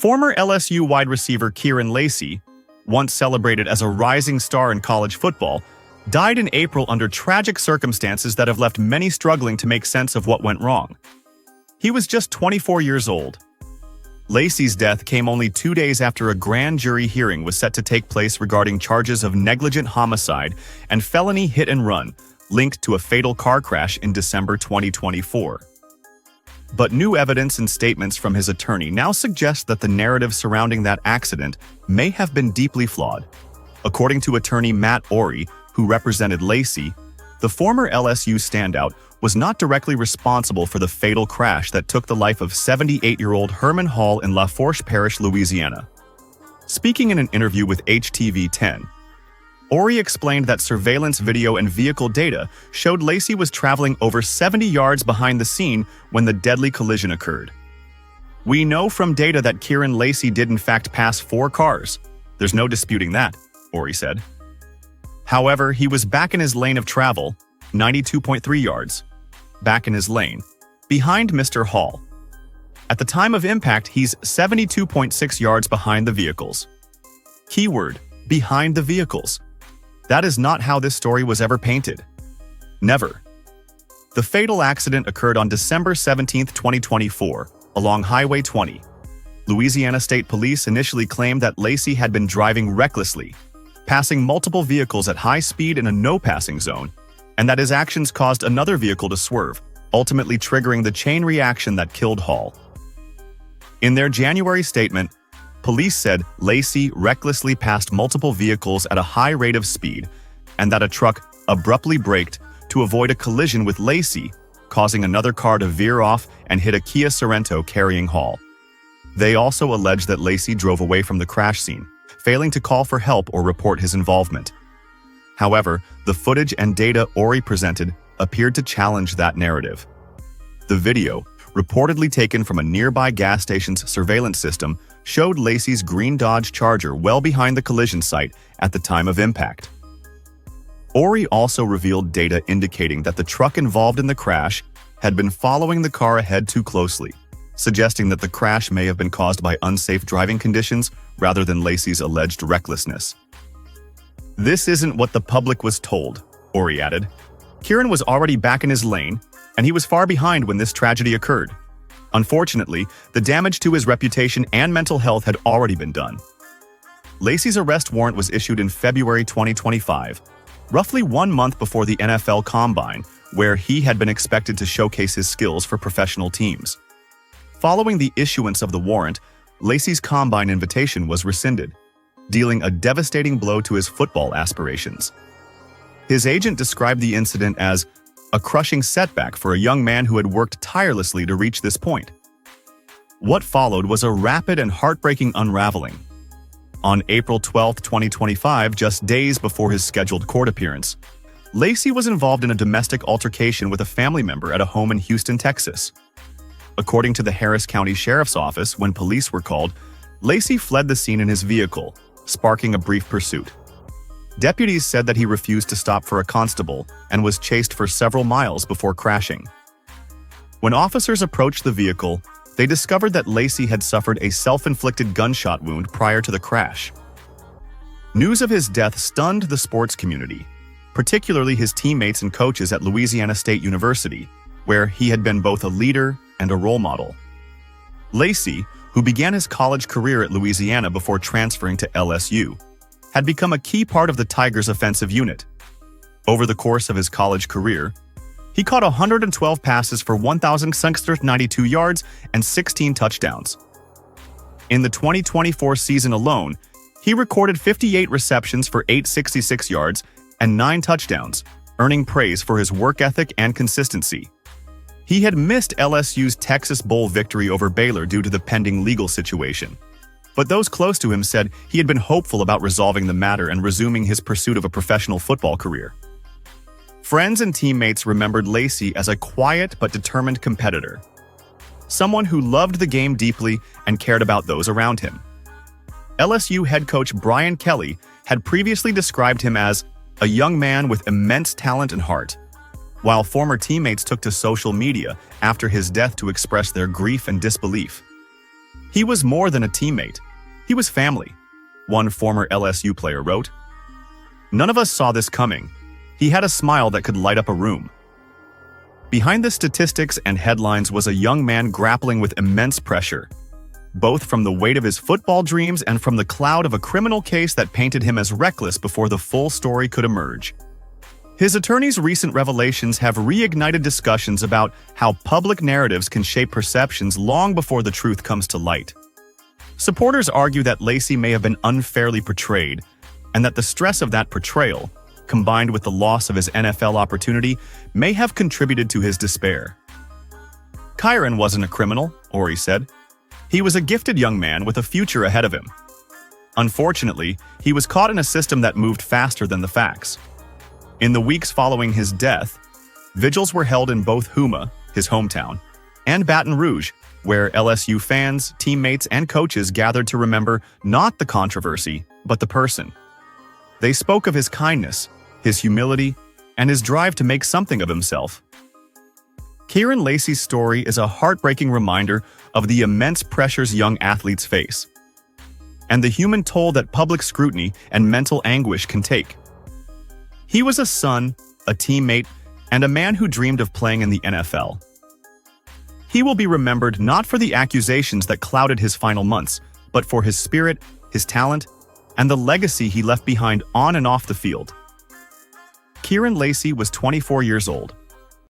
Former LSU wide receiver Kyren Lacy, once celebrated as a rising star in college football, died in April under tragic circumstances that have left many struggling to make sense of what went wrong. He was just 24 years old. Lacy's death came only 2 days after a grand jury hearing was set to take place regarding charges of negligent homicide and felony hit and run linked to a fatal car crash in December 2024. But new evidence and statements from his attorney now suggest that the narrative surrounding that accident may have been deeply flawed. According to attorney Matt Orey, who represented Lacy, the former LSU standout was not directly responsible for the fatal crash that took the life of 78-year-old Herman Hall in Lafourche Parish, Louisiana. Speaking in an interview with HTV10, Orey explained that surveillance video and vehicle data showed Lacy was traveling over 70 yards behind the scene when the deadly collision occurred. "We know from data that Kyren Lacy did in fact pass 4 cars. There's no disputing that," Orey said. However, he was back in his lane of travel, 92.3 yards, back in his lane, behind Mr. Hall. At the time of impact, he's 72.6 yards behind the vehicles. Keyword: behind the vehicles. That is not how this story was ever painted. Never. The fatal accident occurred on December 17, 2024, along Highway 20. Louisiana State Police initially claimed that Lacy had been driving recklessly, passing multiple vehicles at high speed in a no-passing zone, and that his actions caused another vehicle to swerve, ultimately triggering the chain reaction that killed Hall. In their January statement, police said Lacy recklessly passed multiple vehicles at a high rate of speed and that a truck abruptly braked to avoid a collision with Lacy, causing another car to veer off and hit a Kia Sorento carrying Hall. They also alleged that Lacy drove away from the crash scene, failing to call for help or report his involvement. However, the footage and data Orey presented appeared to challenge that narrative. The video, reportedly taken from a nearby gas station's surveillance system, showed Lacy's green Dodge Charger well behind the collision site at the time of impact. Orey also revealed data indicating that the truck involved in the crash had been following the car ahead too closely, suggesting that the crash may have been caused by unsafe driving conditions rather than Lacy's alleged recklessness. "This isn't what the public was told," Orey added. "Kyren was already back in his lane, and he was far behind when this tragedy occurred. Unfortunately, the damage to his reputation and mental health had already been done." Lacy's arrest warrant was issued in February 2025, roughly 1 month before the NFL Combine, where he had been expected to showcase his skills for professional teams. Following the issuance of the warrant, Lacy's Combine invitation was rescinded, dealing a devastating blow to his football aspirations. His agent described the incident as a crushing setback for a young man who had worked tirelessly to reach this point. What followed was a rapid and heartbreaking unraveling. On April 12, 2025, just days before his scheduled court appearance, Lacy was involved in a domestic altercation with a family member at a home in Houston, Texas. According to the Harris County Sheriff's Office, when police were called, Lacy fled the scene in his vehicle, sparking a brief pursuit. Deputies said that he refused to stop for a constable and was chased for several miles before crashing. When officers approached the vehicle, they discovered that Lacy had suffered a self-inflicted gunshot wound prior to the crash. News of his death stunned the sports community, particularly his teammates and coaches at Louisiana State University, where he had been both a leader and a role model. Lacy, who began his college career at Louisiana before transferring to LSU, had become a key part of the Tigers' offensive unit. Over the course of his college career, he caught 112 passes for 1,692 yards and 16 touchdowns. In the 2024 season alone, he recorded 58 receptions for 866 yards and 9 touchdowns, earning praise for his work ethic and consistency. He had missed LSU's Texas Bowl victory over Baylor due to the pending legal situation, but those close to him said he had been hopeful about resolving the matter and resuming his pursuit of a professional football career. Friends and teammates remembered Lacy as a quiet but determined competitor, someone who loved the game deeply and cared about those around him. LSU head coach Brian Kelly had previously described him as a young man with immense talent and heart, while former teammates took to social media after his death to express their grief and disbelief. He was more than a teammate. He was family, one former LSU player wrote. None of us saw this coming. He had a smile that could light up a room. Behind the statistics and headlines was a young man grappling with immense pressure, both from the weight of his football dreams and from the cloud of a criminal case that painted him as reckless before the full story could emerge. His attorney's recent revelations have reignited discussions about how public narratives can shape perceptions long before the truth comes to light. Supporters argue that Lacy may have been unfairly portrayed, and that the stress of that portrayal, combined with the loss of his NFL opportunity, may have contributed to his despair. Kyren wasn't a criminal, Ori said. He was a gifted young man with a future ahead of him. Unfortunately, he was caught in a system that moved faster than the facts. In the weeks following his death, vigils were held in both Houma, his hometown, and Baton Rouge, where LSU fans, teammates, and coaches gathered to remember not the controversy, but the person. They spoke of his kindness, his humility, and his drive to make something of himself. Kyren Lacy's story is a heartbreaking reminder of the immense pressures young athletes face, and the human toll that public scrutiny and mental anguish can take. He was a son, a teammate, and a man who dreamed of playing in the NFL. He will be remembered not for the accusations that clouded his final months, but for his spirit, his talent, and the legacy he left behind on and off the field. Kyren Lacy was 24 years old.